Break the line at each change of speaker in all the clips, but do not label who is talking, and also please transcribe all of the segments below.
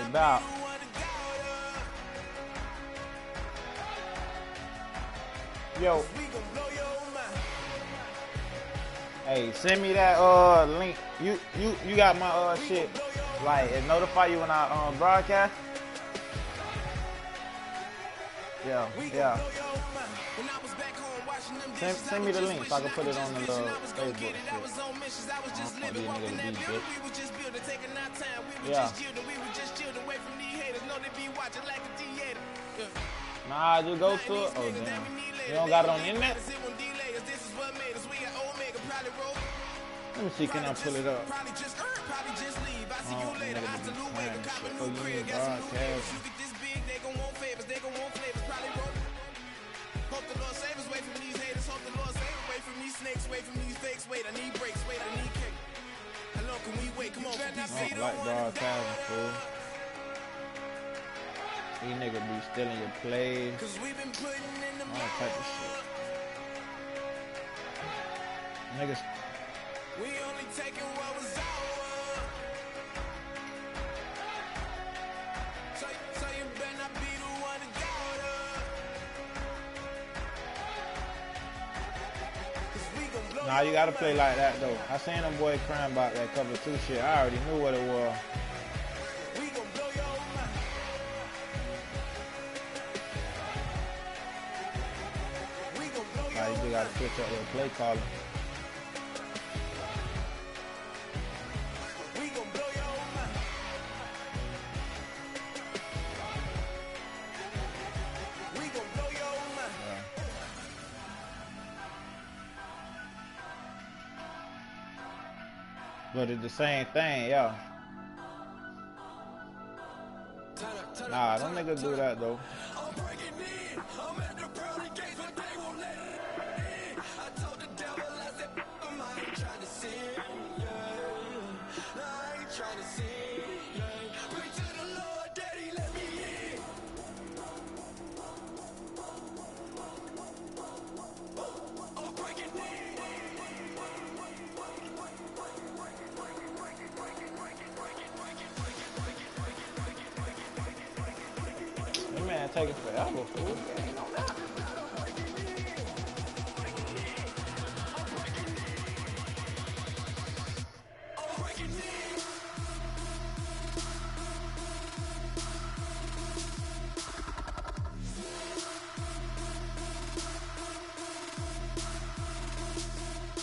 About. Yo. Hey, send me that link. You got my shit. Like it notify you when I broadcast. Yeah. Send me the link so I can put it on the Facebook shit. Yeah. Nah, just go to it. Oh damn. You don't got it on the internet? Let me see, can I pull it up? Oh, you need broadcast. Hope the Lord save us away from these haters. Hope the Lord save away from these snakes, away from these fakes. Wait, I need breaks. Wait, I need cake. Hello, can we wait? Come on, DC. Like broadcasting, fool. These niggas be stealing your plays. Cause we've been putting in the all type of shit. Niggas. We only taking what was ours. So you better not be the one to doubt us. Nah, you gotta play like that though. I seen them boys crying about that cover 2 shit. I already knew what it was. Nah, you just gotta switch up your play calling. But it's the same thing, yeah. Nah, them niggas do that though. Taking forever, fool.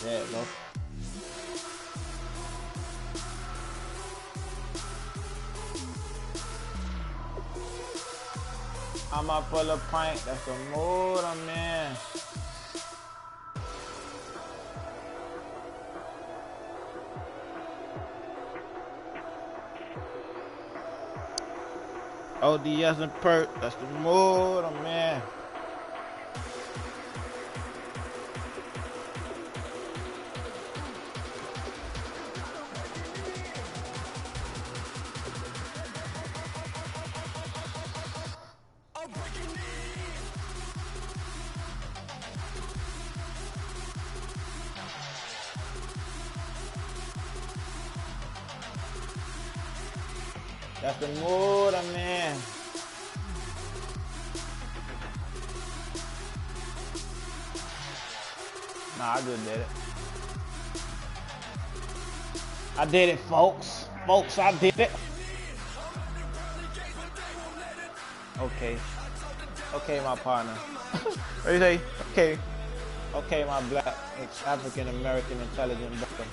Yeah, bro. I'ma pull a pint, that's the mood I'm in. ODS and perk, that's the mood I'm in. That's the mood I'm in. Nah, I just did it. I did it, folks. Folks, I did it. Okay. Okay, my partner. What do you say? Okay. Okay, my black African American intelligent brother.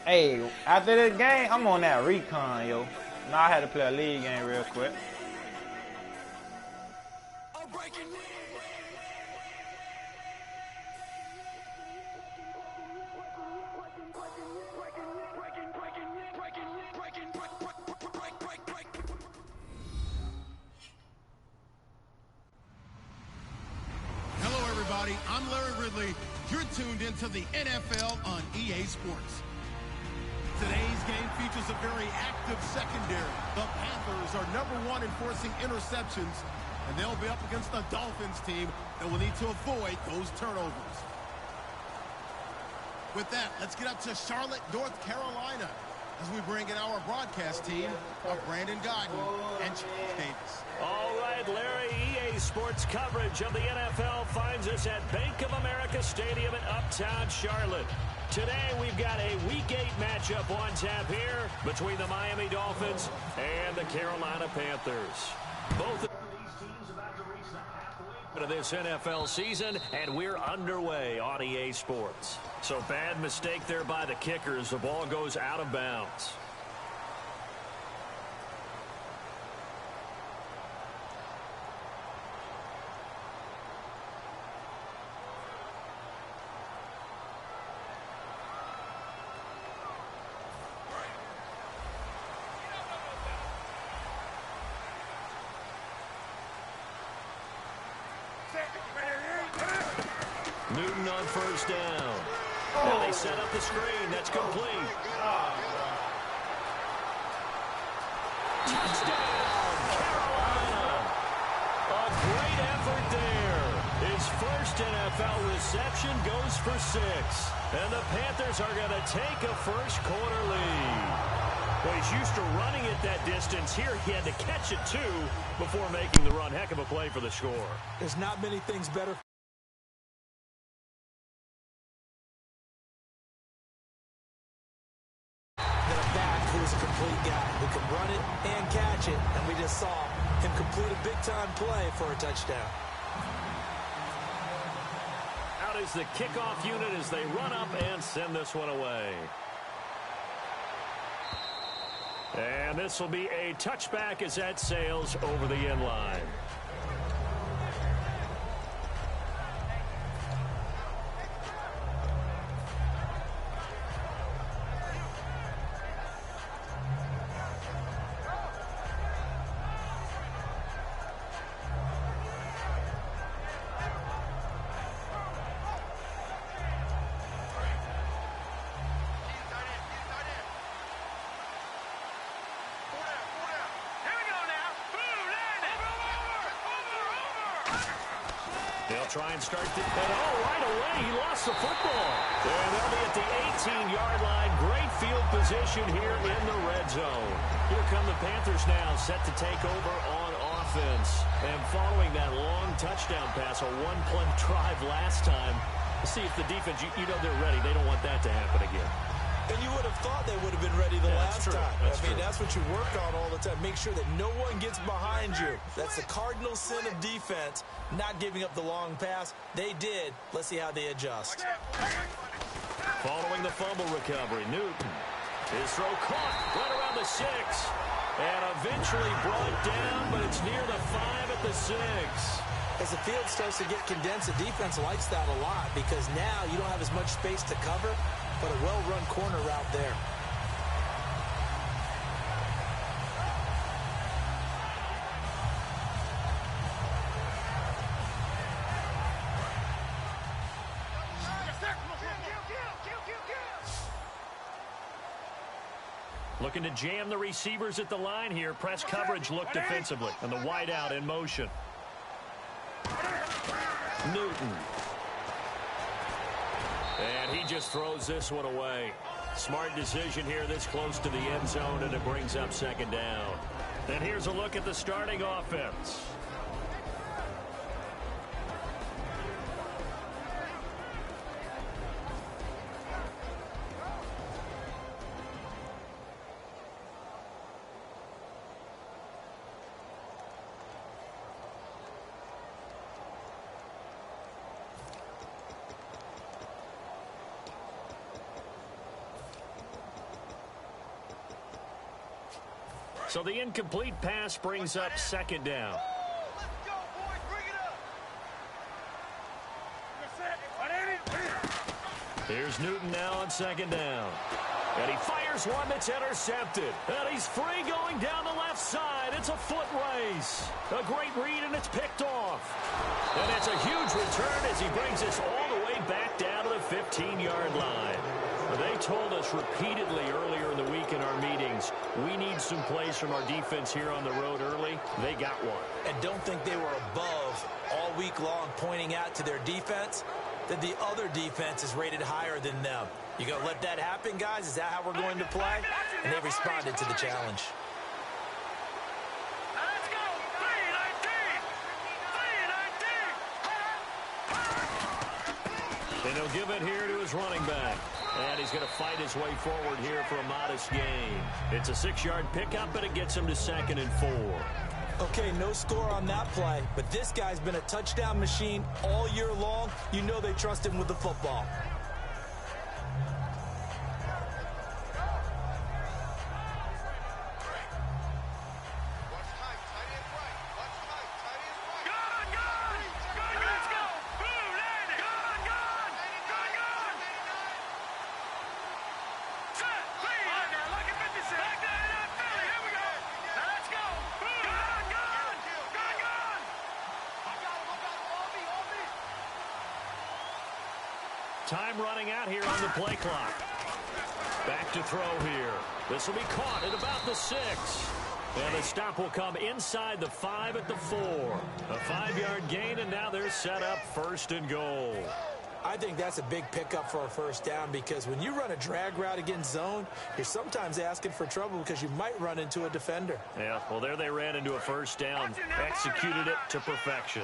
Hey, after this game, I'm on that recon, yo. Now I had to play a league game real quick.
Hello, everybody. I'm Larry Ridley. You're tuned into the NFL on EA Sports. Today's game features a very active secondary. The Panthers are #1 in forcing interceptions, and they'll be up against the Dolphins team that will need to avoid those turnovers. With that, let's get up to Charlotte, North Carolina, as we bring in our broadcast team of Brandon Godden and Charles Davis.
All right, Larry, EA Sports coverage of the NFL finds us at Bank of America Stadium in Uptown Charlotte. Today, we've got a Week 8 matchup on tap here between the Miami Dolphins and the Carolina Panthers. Both of these teams about to reach the halfway point of this NFL season, and we're underway on EA Sports. So bad mistake there by the kickers. The ball goes out of bounds. Newton on first down. Now they set up the screen. That's complete. Touchdown, Carolina. A great effort there. His first NFL reception goes for 6. And the Panthers are going to take a first-quarter lead. Well, he's used to running it that distance. Here he had to catch it, too, before making the run. Heck of a play for the score.
There's not many things better who's a complete guy who can run it and catch it, and we just saw him complete a big-time play for a touchdown.
Out is the kickoff unit as they run up and send this one away. And this will be a touchback as that sails over the end line. They'll try and start the... And right away, he lost the football. And they'll be at the 18-yard line. Great field position here in the red zone. Here come the Panthers now, set to take over on offense. And following that long touchdown pass, a one-play drive last time, see if the defense, you know they're ready. They don't want that to happen again.
And you would have thought they would have been ready the last time. That's what you work on all the time. Make sure that no one gets behind you. That's the cardinal sin of defense, not giving up the long pass. They did. Let's see how they adjust.
Following the fumble recovery, Newton. His throw caught right around the 6. And eventually brought down, but it's near the 5 at the 6.
As the field starts to get condensed, the defense likes that a lot because now you don't have as much space to cover, but a well-run corner route there.
Looking to jam the receivers at the line here. Press coverage look defensively. And the wideout in motion. Newton. And he just throws this one away. Smart decision here this close to the end zone, and it brings up second down. And here's a look at the starting offense. So the incomplete pass brings up second down.
Let's go, boys. Bring it up.
Here's Newton now on second down. And he fires one that's intercepted. And he's free going down the left side. It's a foot race. A great read, and it's picked off. And it's a huge return as he brings us all the way back down to the 15-yard line. They told us repeatedly earlier in the week in our meetings, we need some plays from our defense here on the road early. They got one.
And don't think they were above all week long pointing out to their defense that the other defense is rated higher than them. You going to let that happen, guys? Is that how we're going to play? And they responded to the challenge.
Let's go. 3-19. And he'll give it here to his running back. And he's going to fight his way forward here for a modest gain. It's a 6-yard pickup, and it gets him to 2nd and 4.
Okay, no score on that play, but this guy's been a touchdown machine all year long. You know they trust him with the football.
Time running out here on the play clock. Back to throw here. This will be caught at about the 6. And the stop will come inside the 5 at the 4. A 5-yard gain, and now they're set up 1st and goal.
I think that's a big pickup for a 1st down, because when you run a drag route against zone, you're sometimes asking for trouble because you might run into a defender.
Yeah, well, there they ran into a 1st down, executed it to perfection.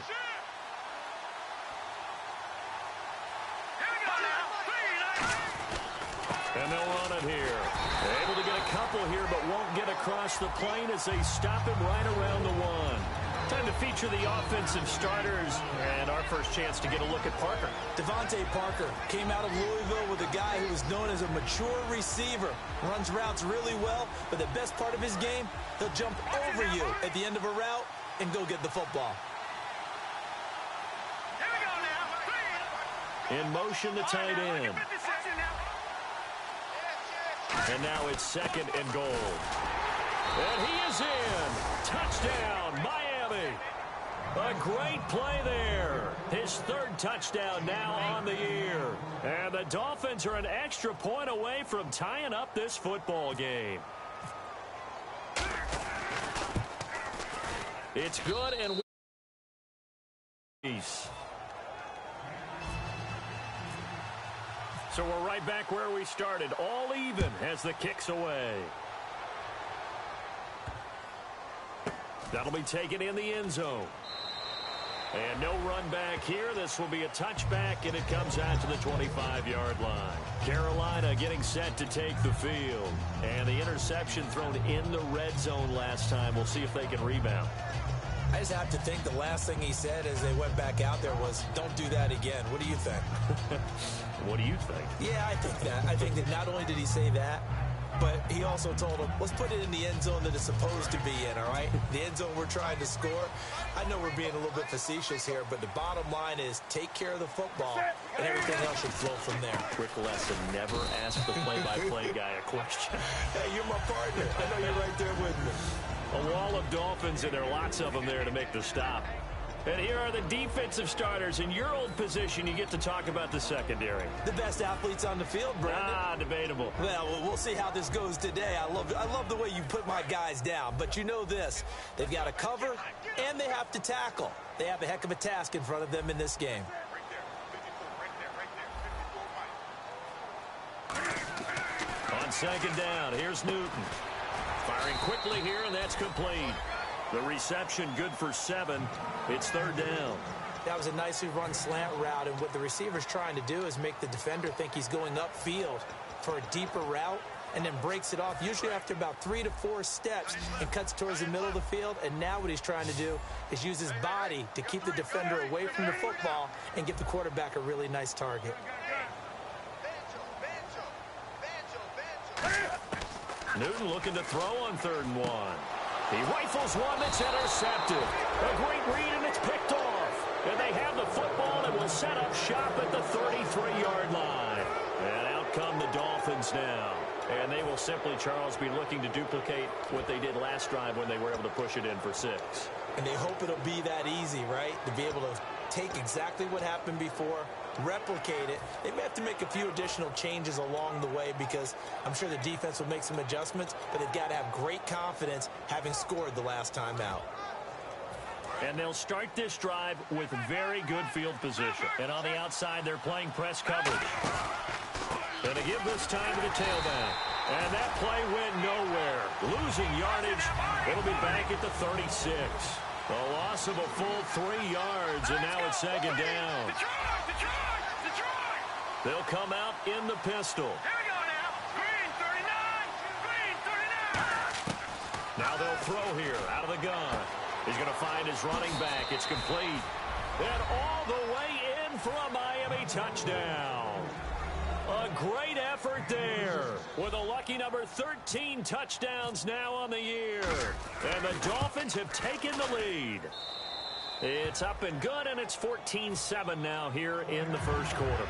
And they'll run it here. They're able to get a couple here, but won't get across the plane as they stop him right around the 1. Time to feature the offensive starters, and our first chance to get a look at Parker.
Devontae Parker came out of Louisville with a guy who was known as a mature receiver. Runs routes really well, but the best part of his game, he'll jump over you at the end of a route and go get the football.
In motion, the tight end. And now it's 2nd and goal. And he is in. Touchdown, Miami. A great play there. His 3rd touchdown now on the year. And the Dolphins are an extra point away from tying up this football game. It's good and peace. So we're right back where we started, all even as the kick's away. That'll be taken in the end zone. And no run back here. This will be a touchback, and it comes out to the 25-yard line. Carolina getting set to take the field. And the interception thrown in the red zone last time. We'll see if they can rebound.
I just have to think the last thing he said as they went back out there was, don't do that again. What do you think?
What do you think?
Yeah, I think that. I think that not only did he say that, but he also told him, let's put it in the end zone that it's supposed to be in, all right? The end zone we're trying to score. I know we're being a little bit facetious here, but the bottom line is take care of the football, and everything else should flow from there.
Quick lesson, never ask the play-by-play guy a question.
Hey, you're my partner. I know you're right there with me.
A wall of Dolphins, and there are lots of them there to make the stop. And here are the defensive starters. In your old position, you get to talk about the secondary.
The best athletes on the field, Brandon.
Ah, debatable.
Well, we'll see how this goes today. I love the way you put my guys down. But you know this. They've got to cover, and they have to tackle. They have a heck of a task in front of them in this game.
On 2nd down, here's Newton. Firing quickly here, and that's complete. The reception good for 7. It's 3rd down.
That was a nicely run slant route, and what the receiver's trying to do is make the defender think he's going upfield for a deeper route, and then breaks it off, usually after about 3 to 4 steps, and cuts towards the middle of the field. And now what he's trying to do is use his body to keep the defender away from the football and give the quarterback a really nice target.
Newton looking to throw on 3rd and 1. He rifles one that's intercepted. A great read, and it's picked off. And they have the football and will set up shop at the 33-yard line. And out come the Dolphins now. And they will simply, Charles, be looking to duplicate what they did last drive when they were able to push it in for 6.
And they hope it'll be that easy, right? To be able to take exactly what happened before, replicate it. They may have to make a few additional changes along the way because I'm sure the defense will make some adjustments, but they've got to have great confidence having scored the last time out.
And they'll start this drive with very good field position. And on the outside, they're playing press coverage. And they give this time to the tailback. And that play went nowhere. Losing yardage. It'll be back at the 36. A loss of a full 3 yards, and now it's second down. They'll come out in the pistol.
Here we go now. Green 39. Green 39.
Now they'll throw here out of the gun. He's going to find his running back. It's complete. And all the way in for a Miami touchdown. A great effort there with a lucky number 13 touchdowns now on the year. And the Dolphins have taken the lead. It's up and good, and it's 14-7 now here in the first quarter.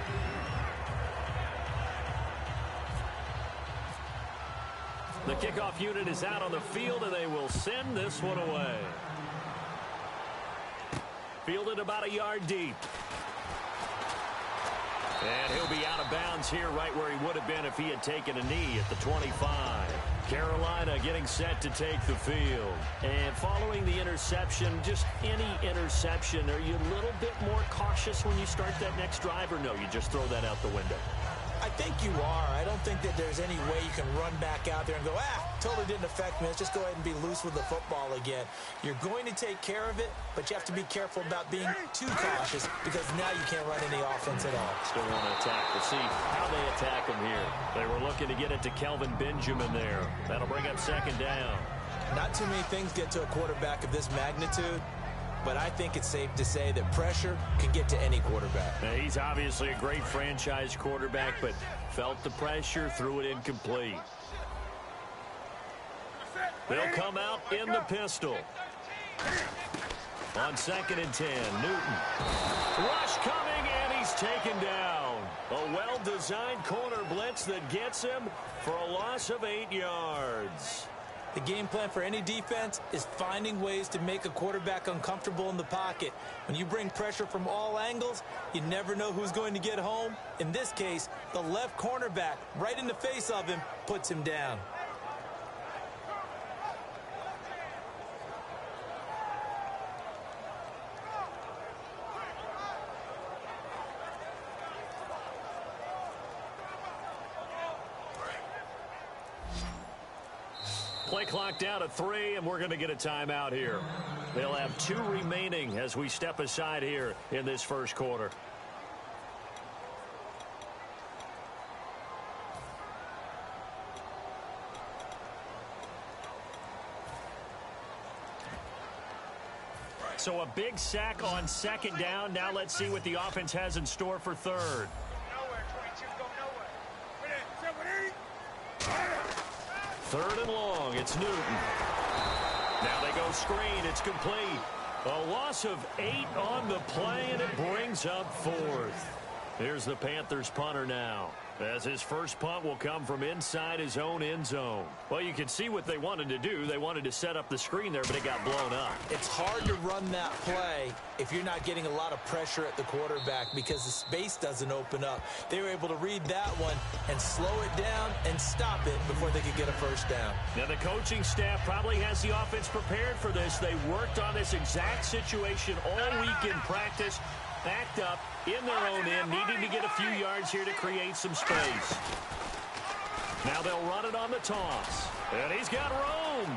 The kickoff unit is out on the field, and they will send this one away. Fielded about a yard deep. And he'll be out of bounds here right where he would have been if he had taken a knee at the 25. Carolina getting set to take the field. And following the interception, just any interception, are you a little bit more cautious when you start that next drive, or no, you just throw that out the window?
I think you are. I don't think that there's any way you can run back out there and go, totally didn't affect me. Let's just go ahead and be loose with the football again. You're going to take care of it, but you have to be careful about being too cautious because now you can't run any offense at all.
Still want to attack. We'll see how they attack him here. They were looking to get it to Kelvin Benjamin there. That'll bring up second down.
Not too many things get to a quarterback of this magnitude, but I think it's safe to say that pressure can get to any quarterback.
Now, he's obviously a great franchise quarterback, but felt the pressure, threw it incomplete. They'll come out in the pistol. On 2nd and 10, Newton. Rush coming, and he's taken down. A well-designed corner blitz that gets him for a loss of 8 yards.
The game plan for any defense is finding ways to make a quarterback uncomfortable in the pocket. When you bring pressure from all angles, you never know who's going to get home. In this case, the left cornerback, right in the face of him, puts him down.
Play clock down to 3, and we're going to get a timeout here. They'll have 2 remaining as we step aside here in this first quarter. So a big sack on 2nd down. Now let's see what the offense has in store for 3rd.
Nowhere, 22, go nowhere.
3rd and long, it's Newton. Now they go screen, it's complete. A loss of 8 on the play, and it brings up 4th. Here's the Panthers punter now, as his first punt will come from inside his own end zone. Well, you can see what they wanted to do. They wanted to set up the screen there, but it got blown up.
It's hard to run that play if you're not getting a lot of pressure at the quarterback because the space doesn't open up. They were able to read that one and slow it down and stop it before they could get a first down.
Now, the coaching staff probably has the offense prepared for this. They worked on this exact situation all week in practice, backed up in their own end, needing to get a few yards here to create some space. Now they'll run it on the toss. And he's got room.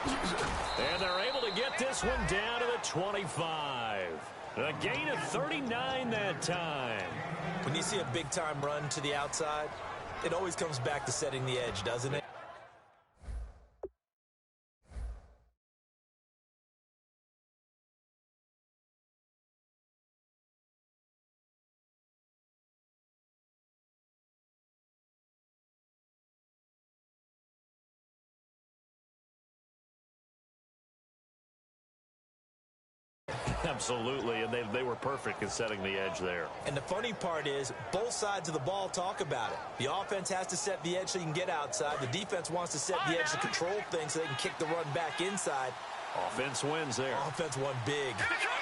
And they're able to get this one down to the 25. A gain of 39 that time.
When you see a big-time run to the outside, it always comes back to setting the edge, doesn't it?
Absolutely, and they were perfect in setting the edge there.
And the funny part is, both sides of the ball talk about it. The offense has to set the edge so you can get outside. The defense wants to set the edge to control things so they can kick the run back inside.
Offense wins there.
Offense won big.
Detroit!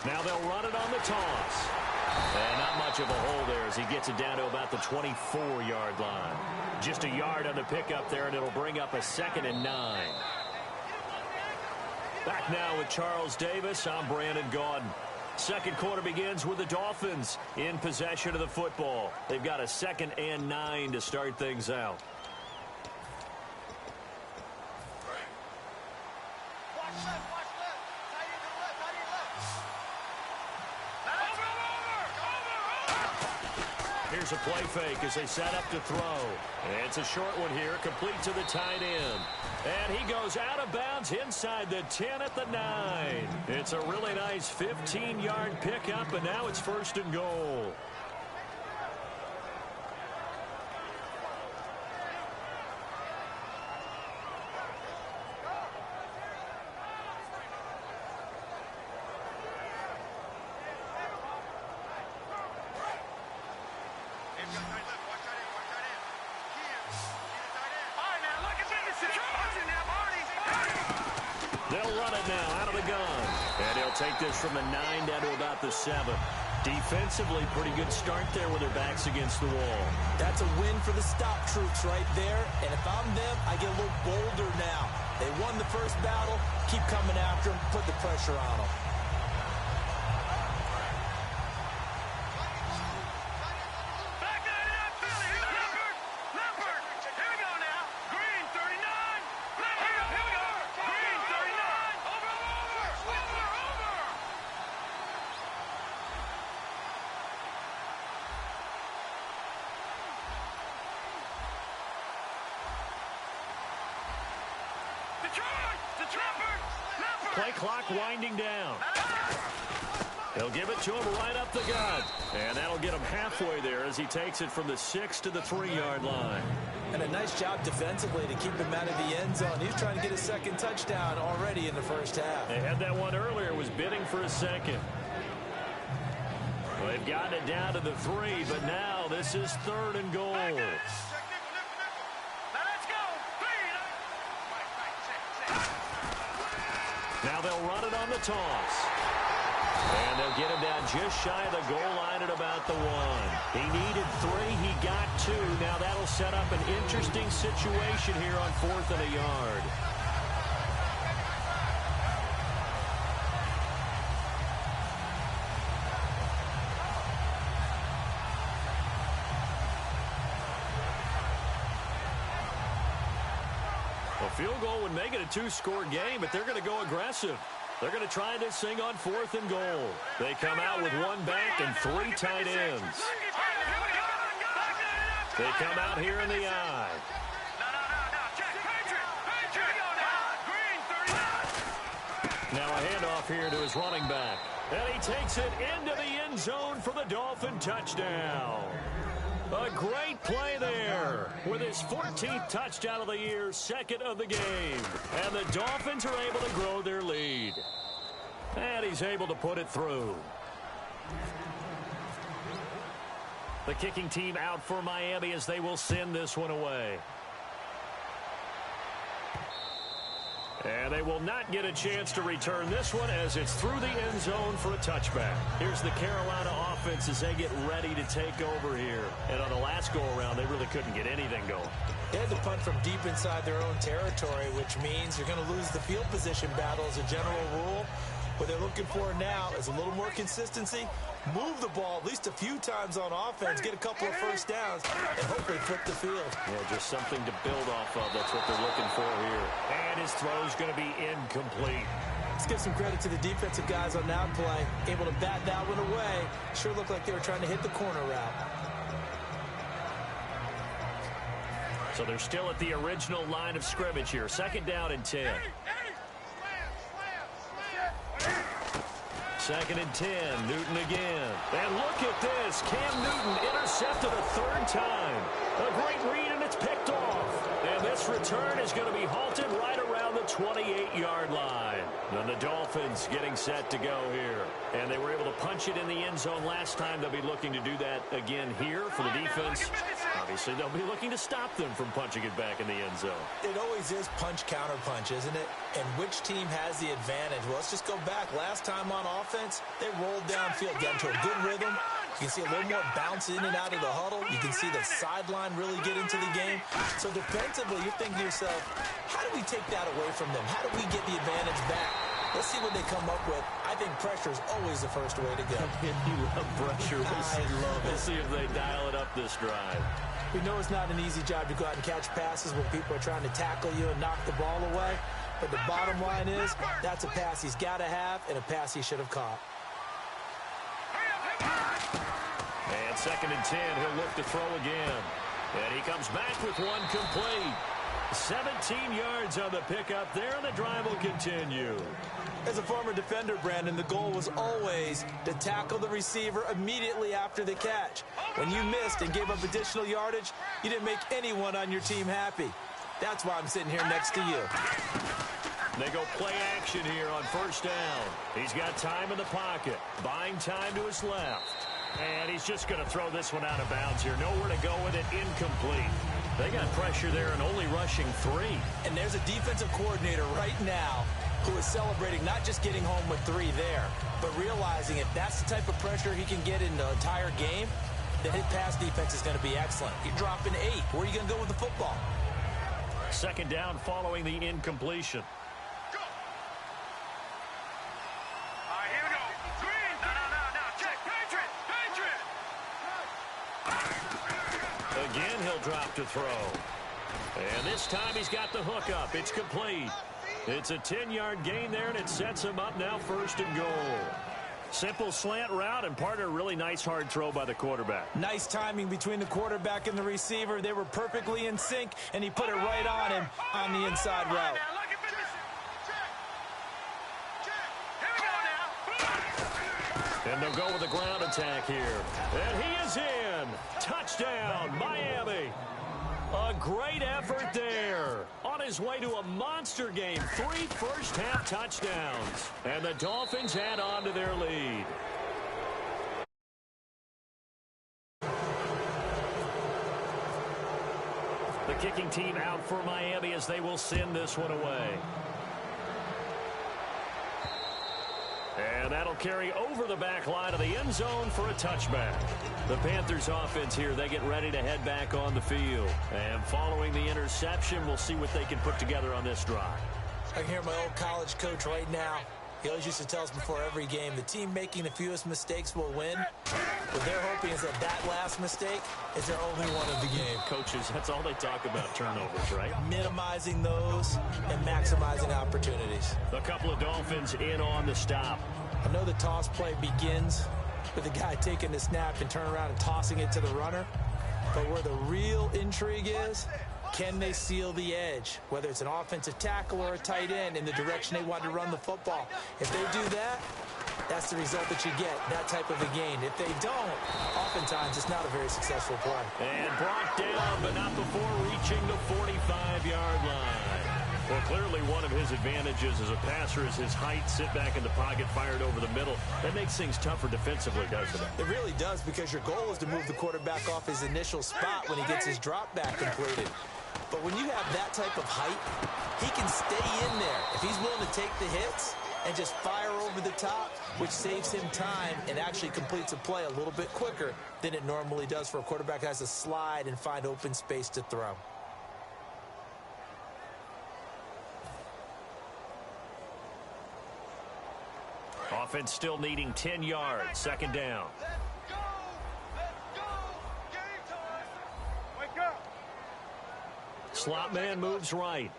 Now they'll run it on the toss. And not much of a hole there as he gets it down to about the 24-yard line. Just a yard on the pickup there, and it'll bring up a 2nd and 9. Back now with Charles Davis. I'm Brandon Gaudin. Second quarter begins with the Dolphins in possession of the football. They've got a 2nd and 9 to start things out. Here's a play fake as they set up to throw. And it's a short one here, complete to the tight end. And he goes out of bounds inside the 10 at the 9. It's a really nice 15-yard pickup, and now it's 1st and goal. They'll run it now out of the gun. And he'll take this from the 9 down to about the 7. Defensively, pretty good start there with their backs against the wall.
That's a win for the stop troops right there. And if I'm them, I get a little bolder now. They won the first battle. Keep coming after them. Put the pressure on them.
Play clock winding down. They'll give it to him right up the gut. And that'll get him halfway there as he takes it from the 6 to the 3-yard line.
And a nice job defensively to keep him out of the end zone. He's trying to get a 2nd touchdown already in the first half.
They had that one earlier, was bidding for a 2nd. Well, they've gotten it down to the 3, but now this is 3rd and goal. Now they'll run it on the toss. And they'll get him down just shy of the goal line at about the 1. He needed 3. He got 2. Now that'll set up an interesting situation here on 4th and a yard. A field goal would make it a 2-score game, but they're going to go aggressive. They're going to try this thing on 4th and goal. They come out with 1 back and 3 tight ends. They come out here in the I. Now a handoff here to his running back. And he takes it into the end zone for the Dolphin touchdown. A great play there with his 14th touchdown of the year, 2nd of the game. And the Dolphins are able to grow their lead. And he's able to put it through. The kicking team out for Miami as they will send this one away. And they will not get a chance to return this one as it's through the end zone for a touchback. Here's the Carolina offense as they get ready to take over here. And on the last go-around, they really couldn't get anything going.
They had to punt from deep inside their own territory, which means you're going to lose the field position battle as a general rule. What they're looking for now is a little more consistency, move the ball at least a few times on offense, get a couple of first downs, and hopefully flip the field.
Yeah, just something to build off of. That's what they're looking for here. And his throw's going to be incomplete.
Let's give some credit to the defensive guys on that play. Able to bat that one away. Sure looked like they were trying to hit the corner route.
So they're still at the original line of scrimmage here. 2nd down and 10. 2nd and 10. Newton again. And look at this. Cam Newton intercepted a 3rd time. A great read, and it's picked off. And this This return is going to be halted right around the 28-yard line. And the Dolphins getting set to go here. And they were able to punch it in the end zone last time. They'll be looking to do that again here for the defense. Obviously, they'll be looking to stop them from punching it back in the end zone.
It always is punch-counter-punch, isn't it? And which team has the advantage? Well, let's just go back. Last time on offense, they rolled downfield, got into a good rhythm. You can see a little more bounce in and out of the huddle. You can see the sideline really get into the game. So defensively, you're thinking to yourself, how do we take that away from them? How do we get the advantage back? Let's see what they come up with. I think pressure is always the first way to go.
You love pressure.
I love it.
We'll see if they dial it up this drive.
We know it's not an easy job to go out and catch passes when people are trying to tackle you and knock the ball away. But the bottom line is, that's a pass he's got to have and a pass he should have caught.
And 2nd and 10, he'll look to throw again. And he comes back with one complete. 17 yards on the pickup there, and the drive will continue.
As a former defender, Brandon, the goal was always to tackle the receiver immediately after the catch. When you missed and gave up additional yardage, you didn't make anyone on your team happy. That's why I'm sitting here next to you.
They go play action here on 1st down. He's got time in the pocket, buying time to his left. And he's just going to throw this one out of bounds here. Nowhere to go with it, incomplete. They got pressure there and only rushing 3.
And there's a defensive coordinator right now who is celebrating not just getting home with 3 there, but realizing if that's the type of pressure he can get in the entire game, then his pass defense is going to be excellent. You're dropping 8. Where are you going to go with the football?
2nd down following the incompletion. Again, he'll drop to throw. And this time he's got the hook up. It's complete. It's a 10-yard gain there, and it sets him up now 1st and goal. Simple slant route, and partner, really nice hard throw by the quarterback.
Nice timing between the quarterback and the receiver. They were perfectly in sync, and he put it right on him on the inside route.
And they'll go with a ground attack here. And he is in. Touchdown, Miami. A great effort there. On his way to a monster game. 3 first-half touchdowns. And the Dolphins add on to their lead. The kicking team out for Miami as they will send this one away. And that'll carry over the back line of the end zone for a touchback. The Panthers offense here, they get ready to head back on the field. And following the interception, we'll see what they can put together on this drive.
I can hear my old college coach right now. He always used to tell us before every game, the team making the fewest mistakes will win. What they're hoping is that last mistake is their only one of the game.
Coaches, that's all they talk about, turnovers, right?
Minimizing those and maximizing opportunities.
A couple of Dolphins in on the stop.
I know the toss play begins with the guy taking the snap and turning around and tossing it to the runner. But where the real intrigue is, can they seal the edge, whether it's an offensive tackle or a tight end, in the direction they want to run the football? If they do that, that's the result that you get, that type of a gain. If they don't, oftentimes it's not a very successful play.
And brought down, but not before reaching the 45-yard line. Well, clearly one of his advantages as a passer is his height, sit back in the pocket, fired over the middle. That makes things tougher defensively, doesn't it?
It really does, because your goal is to move the quarterback off his initial spot when he gets his drop back completed. But when you have that type of height, he can stay in there. If he's willing to take the hits and just fire over the top, which saves him time and actually completes a play a little bit quicker than it normally does for a quarterback that has to slide and find open space to throw.
Offense still needing 10 yards, 2nd down. Slot man moves right.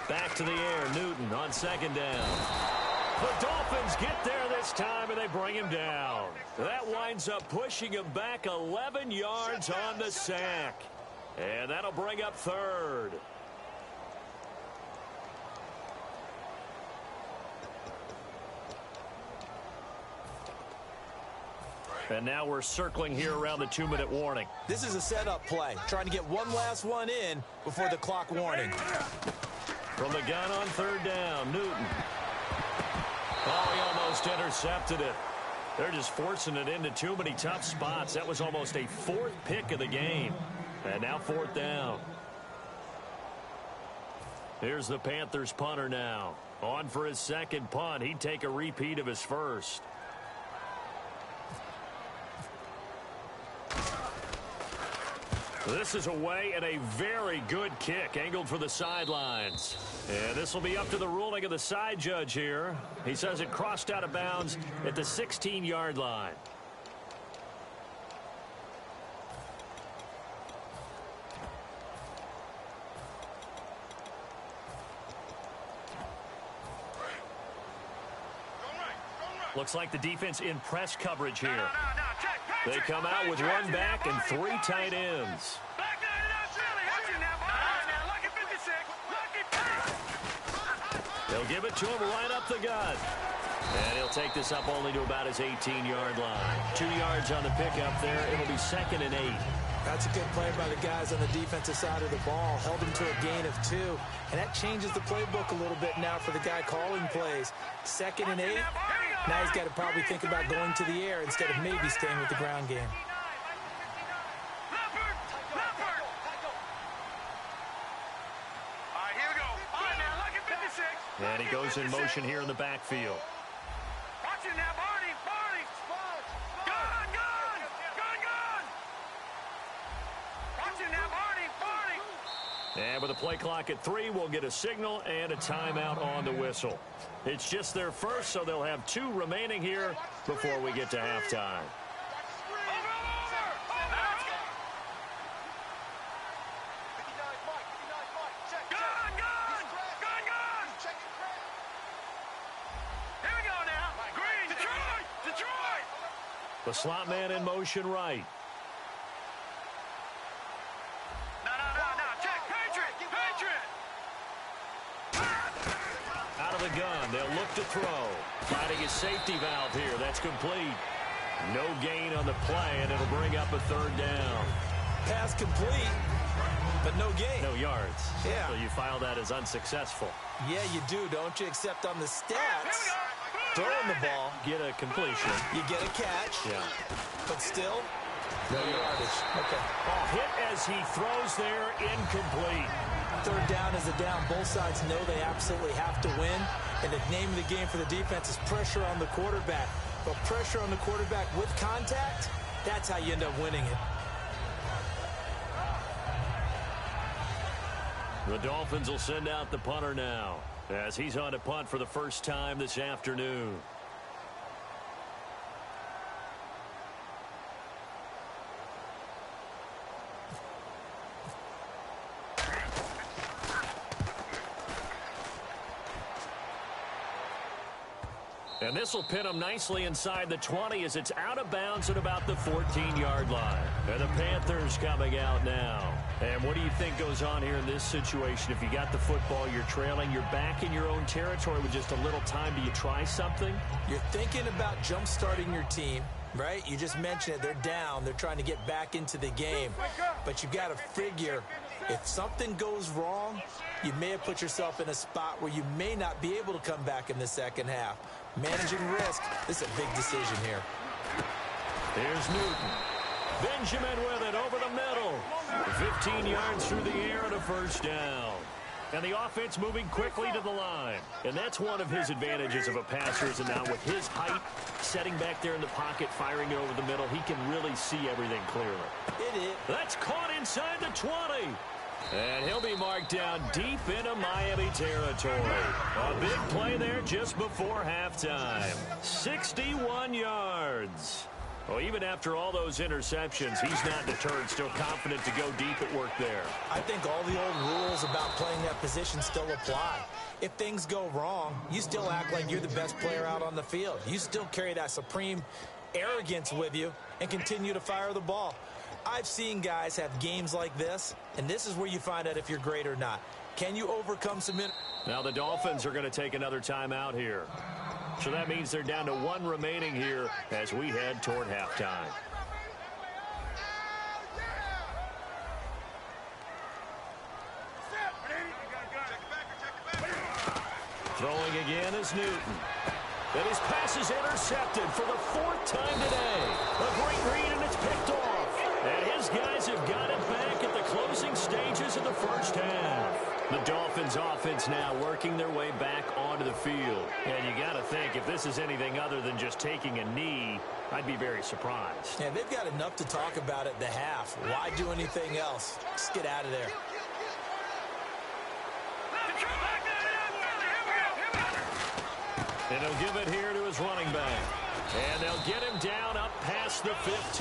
Back to the air, Newton on 2nd down. The Dolphins get there this time, and they bring him down. That winds up pushing him back 11 yards on the sack. And that'll bring up 3rd. And now we're circling here around the 2-minute warning.
This is a setup play, trying to get one last one in before the clock warning.
From the gun on 3rd down, Newton. Oh, he almost intercepted it. They're just forcing it into too many tough spots. That was almost a 4th pick of the game. And now 4th down. Here's the Panthers punter now. On for his 2nd punt. He'd take a repeat of his 1st. This is away and a very good kick angled for the sidelines. And this will be up to the ruling of the side judge here. He says it crossed out of bounds at the 16-yard line. Looks like the defense in press coverage here. They come out with 1 back and 3 tight ends. They'll give it to him right up the gut. And he'll take this up only to about his 18-yard line. 2 yards on the pickup there. It'll be 2nd and 8.
That's a good play by the guys on the defensive side of the ball. Held him to a gain of 2. And that changes the playbook a little bit now for the guy calling plays. 2nd and 8. Now he's got to probably think about going to the air instead of maybe staying with the ground game.
All right, here we go. All right, now look at 56.
And he goes in motion here in the backfield.
Watch it now, Barney. Barney. Gun, gun. Gun, gun. Watch it now, Barney. Barney.
And with a play clock at 3, we'll get a signal and a timeout on the whistle. It's just their first, so they'll have 2 remaining here before we get to halftime. The slot man in motion right.
No. Check. Patriot.
Out of the gun. They'll look to throw. Finding his safety valve here. That's complete. No gain on the play, and it'll bring up a 3rd down.
Pass complete, but no gain.
No yards.
Yeah.
So you file that as unsuccessful.
Yeah, you do, don't you? Except on the stats, throwing the ball,
Get a completion.
you get a catch,
Yeah.
but still, no yardage. Okay.
Oh, hit as he throws there, incomplete.
3rd down is a down. Both sides know they absolutely have to win. And the name of the game for the defense is pressure on the quarterback. But pressure on the quarterback with contact, that's how you end up winning it.
The Dolphins will send out the punter now as he's on to punt for the first time this afternoon. And this will pin him nicely inside the 20 as it's out of bounds at about the 14-yard line. And the Panthers coming out now. And what do you think goes on here in this situation? If you got the football, you're trailing, you're back in your own territory with just a little time. Do you try something?
You're thinking about jump-starting your team, right? You just mentioned it. They're down. They're trying to get back into the game. But you've got to figure if something goes wrong, you may have put yourself in a spot where you may not be able to come back in the second half. Managing risk, this is a big decision here.
Here's Newton. Benjamin with it over the middle. 15 yards through the air and a 1st down. And the offense moving quickly to the line. And that's one of his advantages of a passer, is now with his height, setting back there in the pocket, firing it over the middle, he can really see everything clearly.
It is.
That's caught inside the 20. And he'll be marked down deep into Miami territory. A big play there just before halftime. 61 yards. Well, even after all those interceptions, he's not deterred, still confident to go deep at work there.
I think all the old rules about playing that position still apply. If things go wrong, you still act like you're the best player out on the field. You still carry that supreme arrogance with you and continue to fire the ball. I've seen guys have games like this, and this is where you find out if you're great or not. Can you overcome some...
Now the Dolphins are going to take another timeout here. So that means they're down to 1 remaining here as we head toward halftime. Throwing again is Newton. And his pass is intercepted for the 4th time today. A great read, and it's picked off. And his guys have got it back at the closing stages of the first half. The Dolphins offense now working their way back onto the field. And you got to think, if this is anything other than just taking a knee, I'd be very surprised.
Yeah, they've got enough to talk about at the half. Why do anything else? Just get out of there.
And he'll give it here to his running back. And they'll get him down up past the 15.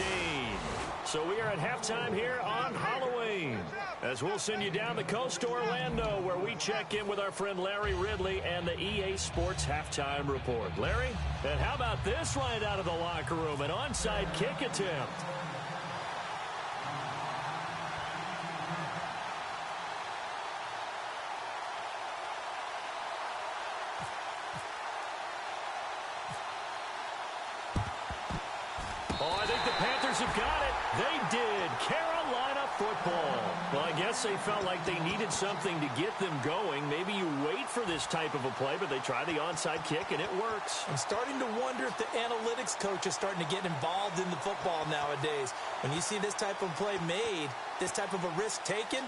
So we are at halftime here on Halloween, as we'll send you down the coast to Orlando, where we check in with our friend Larry Ridley and the EA Sports Halftime Report. Larry, and how about this right out of the locker room? An onside kick attempt. Oh, I think the Panthers have got it. They did. Carolina football. Well, I guess they felt like they needed something to get them going. Maybe you wait for this type of a play, but they try the onside kick, and it works.
I'm starting to wonder if the analytics coach is starting to get involved in the football nowadays. When you see this type of play made, this type of a risk taken,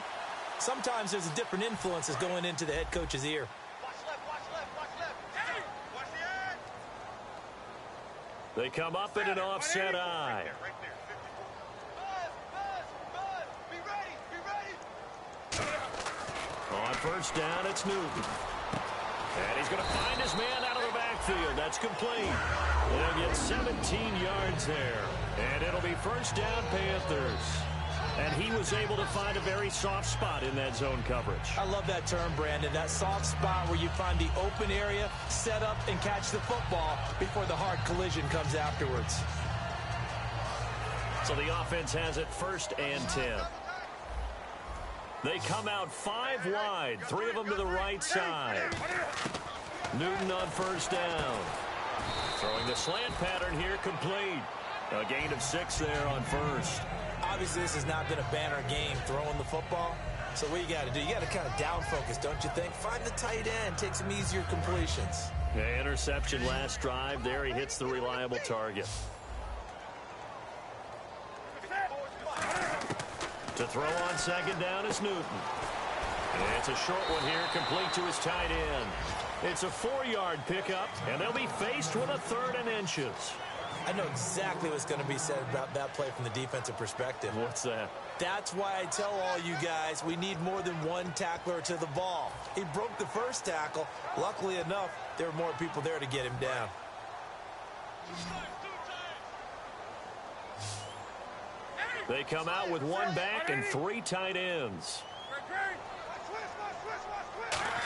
sometimes there's a different influences going into the head coach's ear.
They come up in an offset eye. On first down, it's Newton. And he's going to find his man out of the backfield. That's complete. They'll get 17 yards there. And it'll be first down, Panthers. And he was able to find a very soft spot in that zone coverage.
I love that term, Brandon. That soft spot where you find the open area, set up, and catch the football before the hard collision comes afterwards.
So the offense has it first and 10. They come out 5 wide, 3 of them to the right side. Newton on first down. Throwing the slant pattern here, complete. A gain of 6 there on first.
Obviously, this has not been a banner game throwing the football. So what you got to do, you got to kind of down focus, don't you think? Find the tight end, take some easier completions.
Yeah, interception last drive. There he hits the reliable target. To throw on second down is Newton. And it's a short one here, complete to his tight end. It's a 4-yard pickup, and they'll be faced with a 3rd and inches.
I know exactly what's going to be said about that play from the defensive perspective.
What's that?
That's why I tell all you guys we need more than one tackler to the ball. He broke the first tackle. Luckily enough, there were more people there to get him down.
They come out with 1 back and 3 tight ends.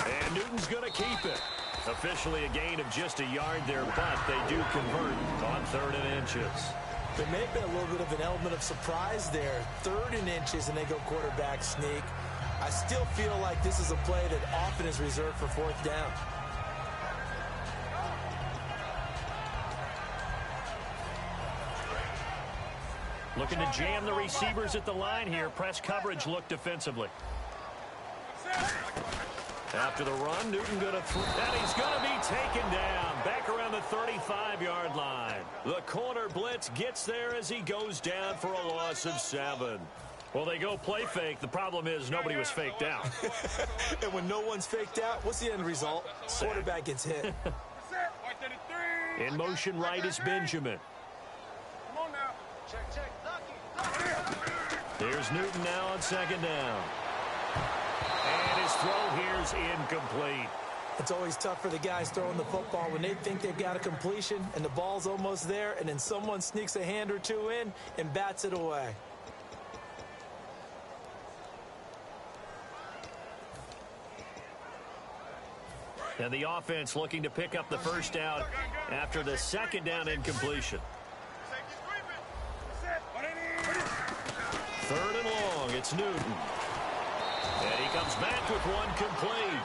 And Newton's going to keep it. Officially a gain of just a yard there, but they do convert on 3rd and inches.
There may have been a little bit of an element of surprise there. 3rd and inches, and they go quarterback sneak. I still feel like this is a play that often is reserved for 4th down.
Looking to jam the receivers at the line here. Press coverage look defensively. After the run, Newton going to throw, and he's going to be taken down back around the 35-yard line. The corner blitz gets there as he goes down for a loss of 7. Well, they go play fake. The problem is nobody was faked out.
And when no one's faked out, what's the end result? Quarterback gets hit.
In motion right is Benjamin.
Come on now. Check.
Here's Newton now on second down. And his throw here's incomplete.
It's always tough for the guys throwing the football when they think they've got a completion and the ball's almost there, and then someone sneaks a hand or two in and bats it away.
And the offense looking to pick up the first down after the second down incompletion. 3rd and long, it's Newton. And he comes back with 1 complete.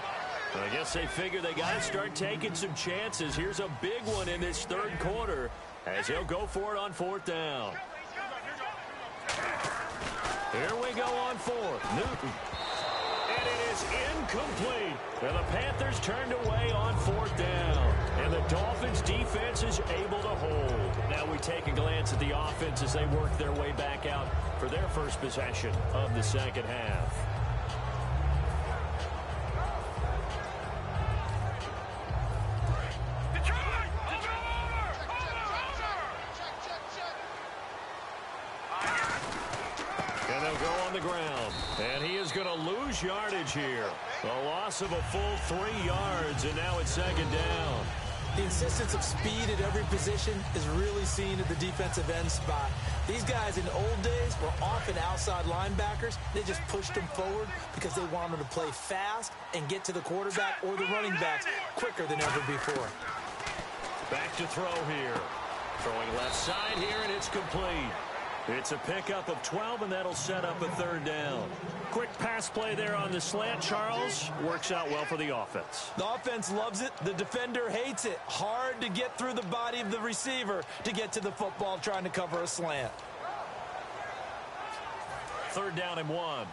I guess they figure they got to start taking some chances. Here's a big one in this third quarter as he'll go for it on fourth down. Here we go on fourth. Newton. And it is incomplete. And the Panthers turned away on fourth down. And the Dolphins defense is able to hold. Now we take a glance at the offense as they work their way back out for their first possession of the second half. Ground, and he is going to lose yardage here. A loss of a full 3 yards, and now it's second down.
The insistence of speed at every position is really seen at the defensive end spot. These guys in the old days were often outside linebackers. They just pushed them forward because they wanted to play fast and get to the quarterback or the running backs quicker than ever before.
Back to throw here. Throwing left side here, and it's complete. It's a pickup of 12, and that'll set up a third down. Quick pass play there on the slant, Charles. Works out well for the offense.
The offense loves it. The defender hates it. Hard to get through the body of the receiver to get to the football trying to cover a slant.
Third down and 1.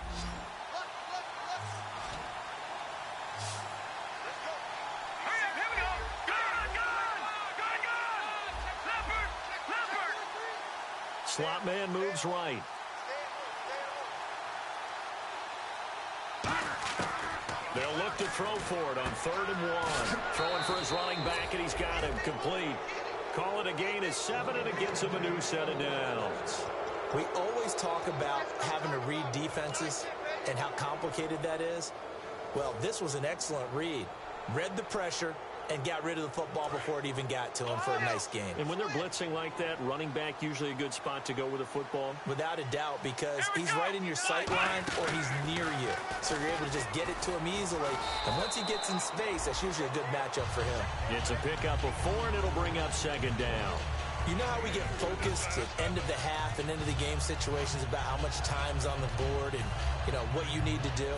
Slot man moves right. They'll look to throw for it on 3rd and 1. Throwing for his running back, and he's got him complete. Call it a gain of 7, and it gets him a new set of downs.
We always talk about having to read defenses and how complicated that is. Well, this was an excellent read. Read the pressure and got rid of the football before it even got to him for a nice gain.
And when they're blitzing like that, running back usually a good spot to go with the football?
Without a doubt, because he's right in your sight line or he's near you. So you're able to just get it to him easily. And once he gets in space, that's usually a good matchup for him.
It's a pickup of 4, and it'll bring up second down.
You know how we get focused at end of the half and end of the game situations about how much time's on the board and, you know, what you need to do?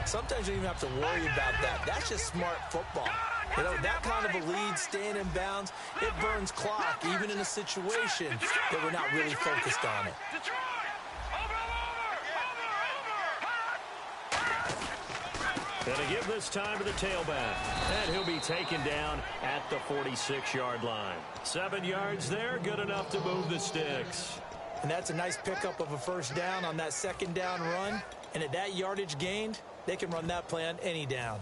Sometimes you don't even have to worry about that. That's just smart football. You know, that kind of a lead, staying in bounds, it burns clock, even in a situation that we're not really focused on it.
And to give this time to the tailback. And he'll be taken down at the 46-yard line. 7 yards there, good enough to move the sticks.
And that's a nice pickup of a first down on that second down run. And at that yardage gained, they can run that play on any down.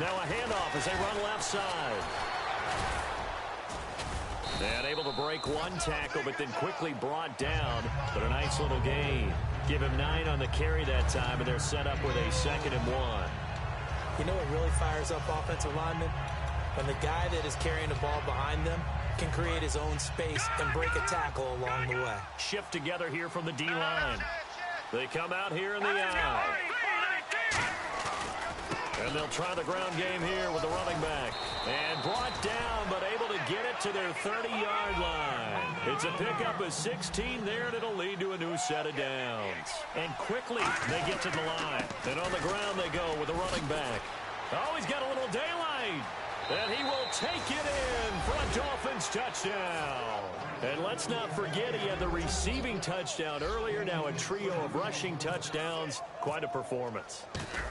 Now a handoff as they run left side. And able to break one tackle, but then quickly brought down. But a nice little gain. Give him 9 on the carry that time, and they're set up with a 2nd and 1.
You know what really fires up offensive linemen? When the guy that is carrying the ball behind them can create his own space and break a tackle along the way.
Shift together here from the D-line. They come out here in the eye. And they'll try the ground game here with the running back. And brought down, but able to get it to their 30-yard line. It's a pickup of 16 there, and it'll lead to a new set of downs. And quickly, they get to the line. And on the ground they go with the running back. Oh, he's got a little daylight. And he will take it in for a Dolphins touchdown. And let's not forget he had the receiving touchdown earlier. Now a trio of rushing touchdowns. Quite a performance.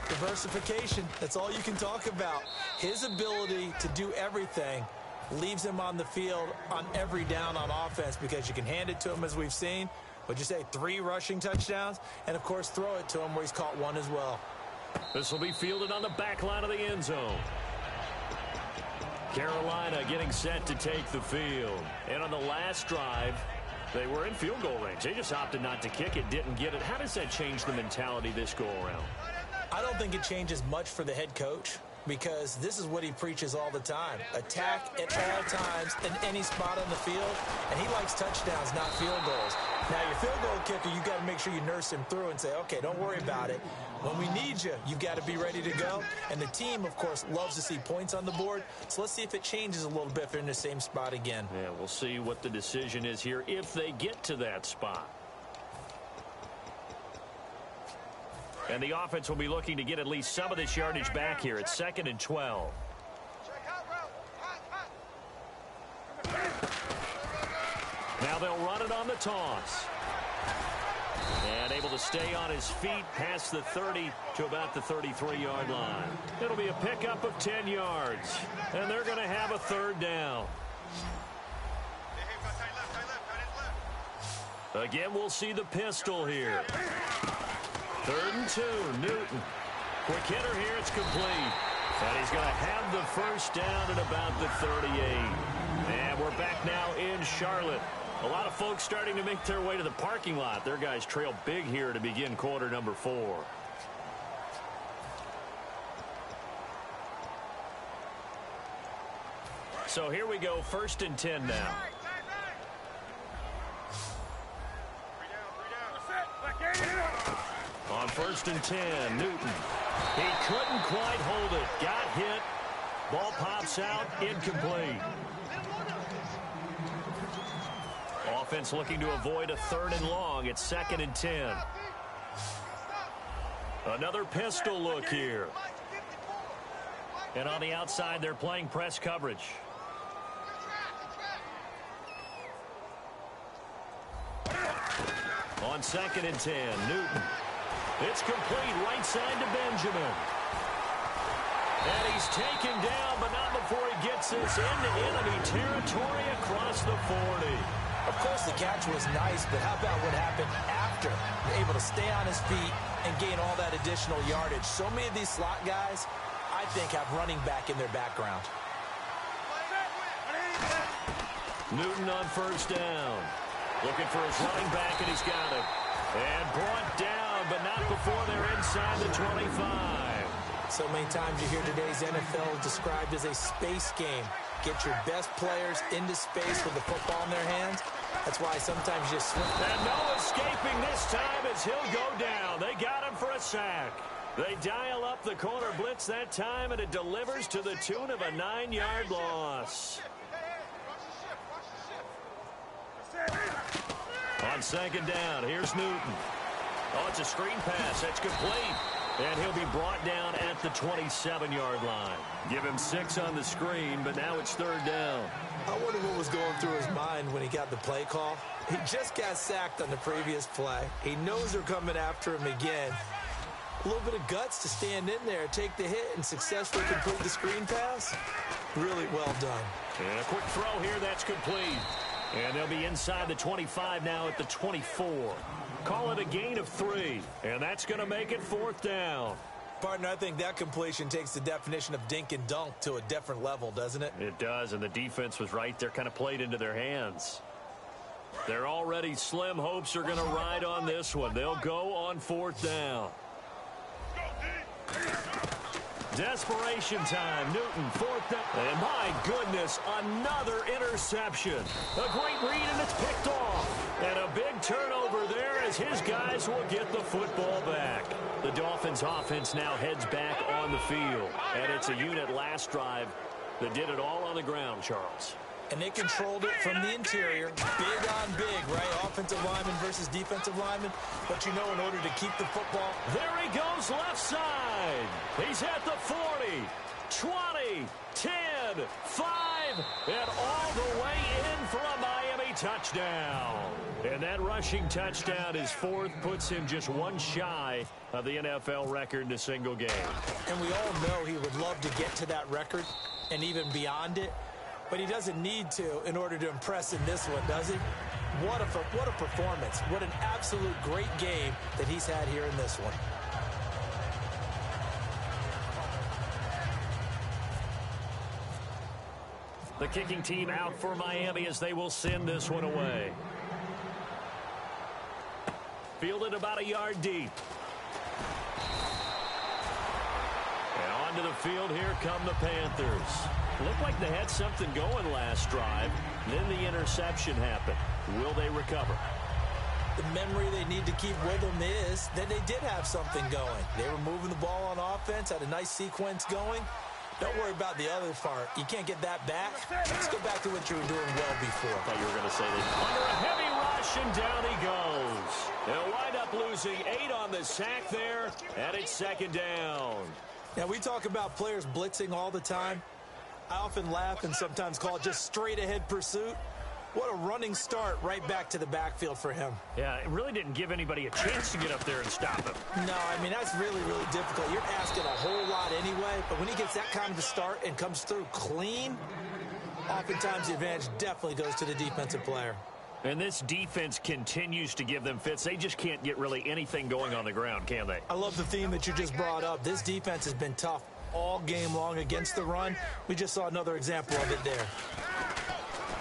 Diversification, that's all you can talk about. His ability to do everything leaves him on the field on every down on offense because you can hand it to him as we've seen. Would you say 3 rushing touchdowns? And, of course, throw it to him where he's caught 1 as well.
This will be fielded on the back line of the end zone. Carolina getting set to take the field. And on the last drive, they were in field goal range. They just opted not to kick it, didn't get it. How does that change the mentality this go-around?
I don't think it changes much for the head coach because this is what he preaches all the time. Attack at all times in any spot on the field, and he likes touchdowns, not field goals. Now, your field goal kicker, you've got to make sure you nurse him through and say, okay, don't worry about it. When we need you, you've got to be ready to go. And the team, of course, loves to see points on the board. So let's see if it changes a little bit if they're in the same spot again.
Yeah, we'll see what the decision is here if they get to that spot. And the offense will be looking to get at least some of this yardage back here. It's 2nd and 12. Now they'll run it on the toss. And able to stay on his feet past the 30 to about the 33-yard line. It'll be a pickup of 10 yards. And they're going to have a 3rd down. Again, we'll see the pistol here. 3rd and 2, Newton. Quick hitter here, it's complete. And he's going to have the 1st down at about the 38. And we're back now in Charlotte. A lot of folks starting to make their way to the parking lot. Their guys trail big here to begin quarter number 4. So here we go, 1st and 10 now. On 1st and 10, Newton. He couldn't quite hold it. Got hit. Ball pops out, incomplete. Offense looking to avoid a 3rd and long. It's 2nd and 10. Another pistol look here. And on the outside, they're playing press coverage. On 2nd and 10, Newton. It's complete right side to Benjamin. And he's taken down, but not before he gets this into enemy territory across the 40.
Of course, the catch was nice, but how about what happened after? Able to stay on his feet and gain all that additional yardage. So many of these slot guys, I think, have running back in their background.
Newton on 1st down. Looking for his running back, and he's got it. And brought down, but not before they're inside the 25.
So many times you hear today's NFL described as a space game. Get your best players into space with the football in their hands. That's why sometimes you just swing.
And no escaping this time as he'll go down. They got him for a sack. They dial up the corner blitz that time, and it delivers to the tune of a 9-yard loss. On 2nd down, here's Newton. Oh, it's a screen pass. That's complete. And he'll be brought down at the 27-yard line. Give him 6 on the screen, but now it's 3rd down.
I wonder what was going through his mind when he got the play call. He just got sacked on the previous play. He knows they're coming after him again. A little bit of guts to stand in there, take the hit, and successfully complete the screen pass. Really well done.
And a quick throw here, that's complete. And they'll be inside the 25 now at the 24. Call it a gain of 3, and that's going to make it 4th down.
Partner, I think that completion takes the definition of dink and dunk to a different level, doesn't it?
It does, and the defense was right there, kind of played into their hands. They're already slim hopes are going to ride on this one. They'll go on 4th down. Desperation time. Newton, 4th down. And my goodness, another interception. A great read, and it's picked off. And a big turnover there as his guys will get the football back. The Dolphins offense now heads back on the field. And it's a unit last drive that did it all on the ground, Charles.
And they controlled it from the interior. Big on big, right? Offensive lineman versus defensive lineman. But you know, in order to keep the football.
There he goes left side. He's at the 40, 20, 10, 5, and all the way in for a Miami touchdown. And that rushing touchdown is 4th, puts him just 1 shy of the NFL record in a single game.
And we all know he would love to get to that record and even beyond it. But he doesn't need to in order to impress in this one, does he? What a performance. What an absolute great game that he's had here in this one.
The kicking team out for Miami as they will send this one away. Fielded about a yard deep. And onto the field, here come the Panthers. Looked like they had something going last drive. Then the interception happened. Will they recover?
The memory they need to keep with them is that they did have something going. They were moving the ball on offense, had a nice sequence going. Don't worry about the other part. You can't get that back. Let's go back to what you were doing well before.
I thought you were going to say that. Under a heavy rush, and down he goes. They'll wind up losing 8 on the sack there, and it's second down.
Yeah, we talk about players blitzing all the time. I often laugh and sometimes call it just straight-ahead pursuit. What a running start right back to the backfield for him.
Yeah, it really didn't give anybody a chance to get up there and stop him.
No, I mean, that's really, really difficult. You're asking a whole lot anyway, but when he gets that kind of a start and comes through clean, oftentimes the advantage definitely goes to the defensive player.
And this defense continues to give them fits. They just can't get really anything going on the ground, can they?
I love the theme that you just brought up. This defense has been tough all game long against the run. We just saw another example of it there.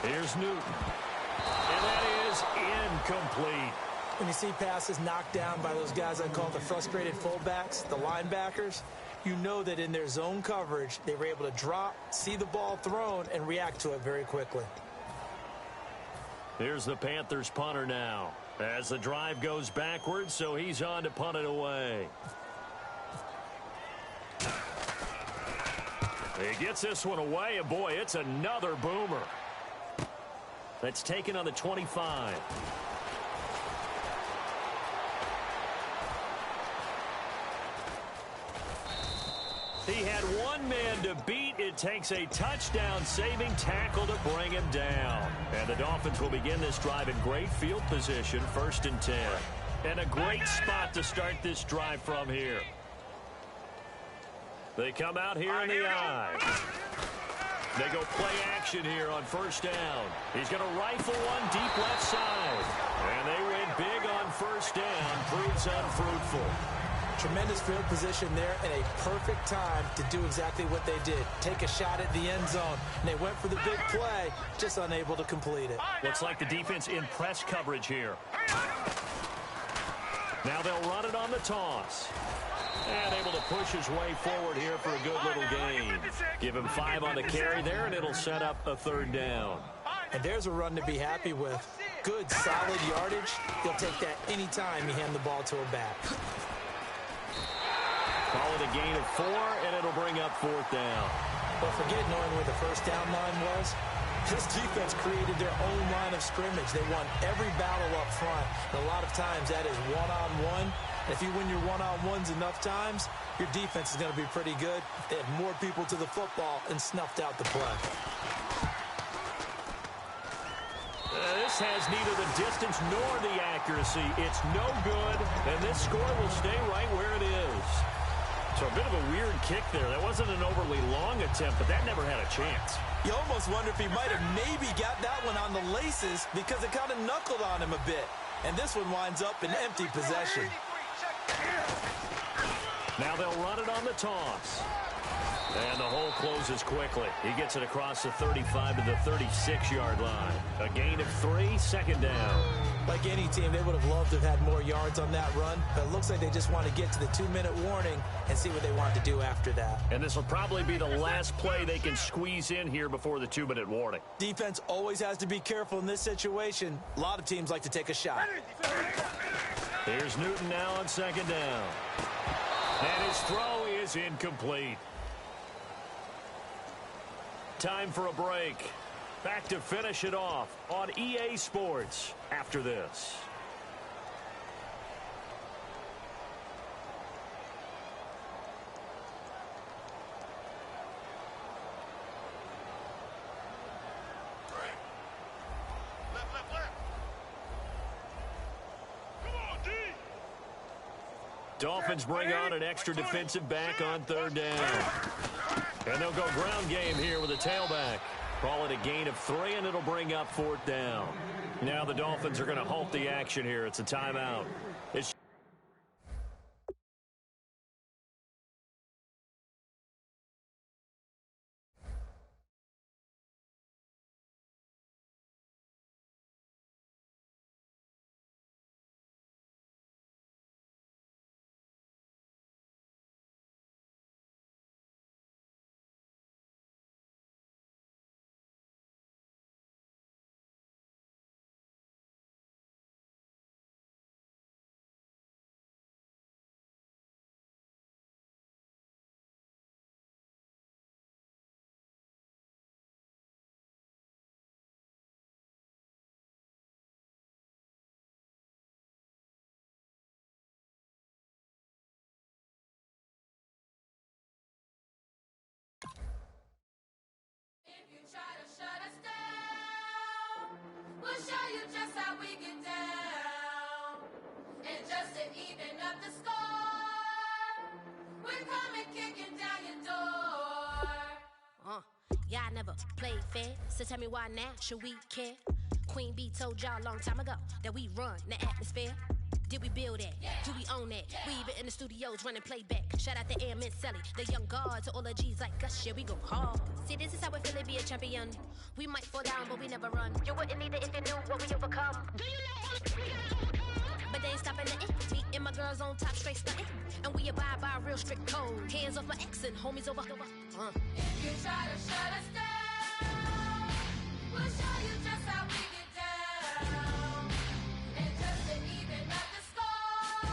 Here's Newton. And that is incomplete.
When you see passes knocked down by those guys I call the frustrated fullbacks, the linebackers, you know that in their zone coverage, they were able to drop, see the ball thrown, and react to it very quickly.
Here's the Panthers punter now. As the drive goes backwards, so he's on to punt it away. He gets this one away, and boy, it's another boomer. That's taken on the 25. He had one man to beat. It takes a touchdown-saving tackle to bring him down. And the Dolphins will begin this drive in great field position, 1st and 10. And a great spot to start this drive from here. They come out here in the eye. They go play action here on 1st down. He's going to rifle one deep left side. And they win big on 1st down. Proves unfruitful.
Tremendous field position there and a perfect time to do exactly what they did. Take a shot at the end zone. And they went for the big play, just unable to complete it.
Looks like the defense in press coverage here. Now they'll run it on the toss. And able to push his way forward here for a good little gain. Give him 5 on the carry there, and it'll set up a 3rd down.
And there's a run to be happy with. Good, solid yardage. He'll take that anytime you hand the ball to a back.
Call it a gain of 4, and it'll bring up 4th down.
But forget knowing where the 1st down line was. This defense created their own line of scrimmage. They won every battle up front. And a lot of times that is one-on-one. If you win your one-on-ones enough times, your defense is going to be pretty good. They had more people to the football and snuffed out the play.
This has neither the distance nor the accuracy. It's no good, and this score will stay right where it is. So a bit of a weird kick there. That wasn't an overly long attempt, but that never had a chance.
You almost wonder if he might have maybe got that one on the laces because it kind of knuckled on him a bit. And this one winds up in empty possession.
Now they'll run it on the toss. And the hole closes quickly. He gets it across the 35 to the 36-yard line. A gain of 3, 2nd down.
Like any team, they would have loved to have had more yards on that run, but it looks like they just want to get to the 2-minute warning and see what they want to do after that.
And this will probably be the last play they can squeeze in here before the 2-minute warning.
Defense always has to be careful in this situation. A lot of teams like to take a shot.
Here's Newton now on 2nd down. And his throw is incomplete. Time for a break. Back to finish it off on EA Sports after this. Dolphins bring on an extra defensive back on 3rd down. And they'll go ground game here with a tailback. Call it a gain of 3, and it'll bring up 4th down. Now the Dolphins are going to halt the action here. It's a timeout. It's
try to shut us down, we'll show you just how we get down. And just to even up the score, we're coming kicking down your door.
Yeah, I never played fair, so tell me why now should we care? Queen Bee told y'all a long time ago that we run the atmosphere. Did we build that? Yeah. Do we own that? Yeah. We even in the studios running playback. Shout out to Airman Sally, the young guard, to all the G's like us. Yeah, we go hard. See, this is how we feel to be a champion. We might fall down, but we never run. You wouldn't need it if you knew what we overcome. Do you know what we overcome? But they ain't stopping nothing. Me and my girls on top, straight stunting. And we abide by a real strict code. Hands off my ex and homies over.
If you try to shut us down, we'll show you just how we get down. And just to even up the score,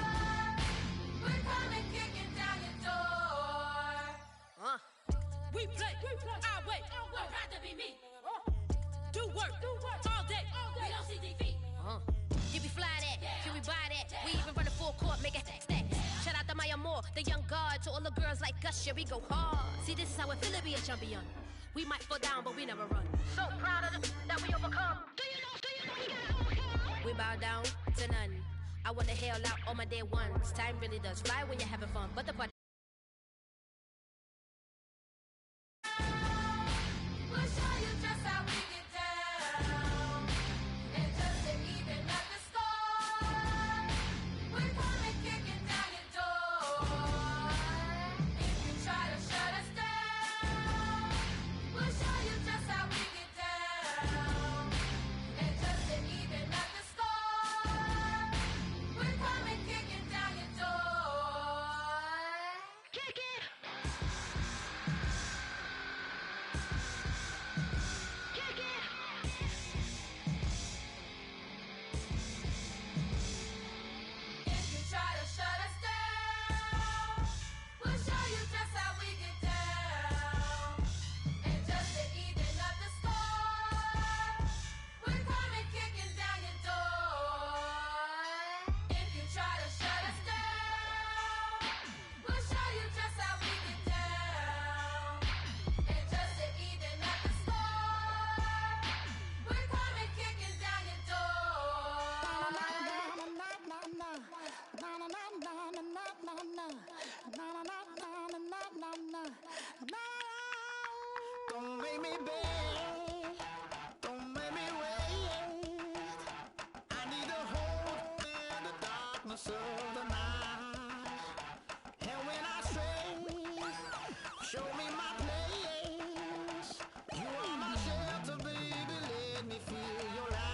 we're coming kicking down your door.
We play our way.
I'd rather be me.
Do work all day.
We don't see defeat.
Did we fly that? Can we buy that? We even run a full court, make it stack. Shout out to Maya Moore, the young guard, to all the girls like us. Yeah, we go hard. See, this is how it feel to be a champion. We might fall down, but we never run. So proud of that we overcome. Do you know we gotta overcome? We bow down to none. I wanna hail out all my day ones. Time really does fly when you're having fun, but the party.
We'll show you just how we get down. And just to even up the score, we're coming kicking down your door. If you try to shut us down, we'll show you just how we get down. And just to even up the score, we're coming kicking down your door.
Kick it! Kick it!
If you try to shut us down, we'll show you just how we get down. And just to even up the score, we're coming kicking down your door. If you try to shut us down, we'll show you just how we get down. And just to even up the score, we're coming kicking down your door.
Don't make me beg, don't make me wait. I need a hope in the darkness of the night. And when I stray, show me my place. You are my shelter, baby, let me feel your light.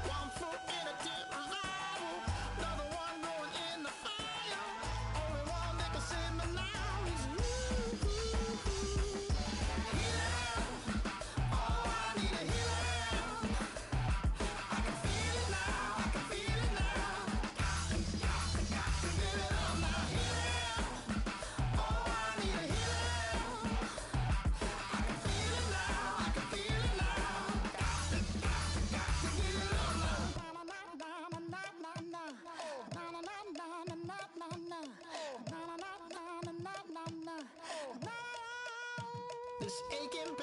One foot in a deep revival, another one going in the fire. Only one that can save me now is you. Healing, oh, I need a healing. I can feel it now, I can feel it now. Got to get it up now. Healing, oh, I need a healing. I can feel it now, I can feel it now. Got to get it up now. This aching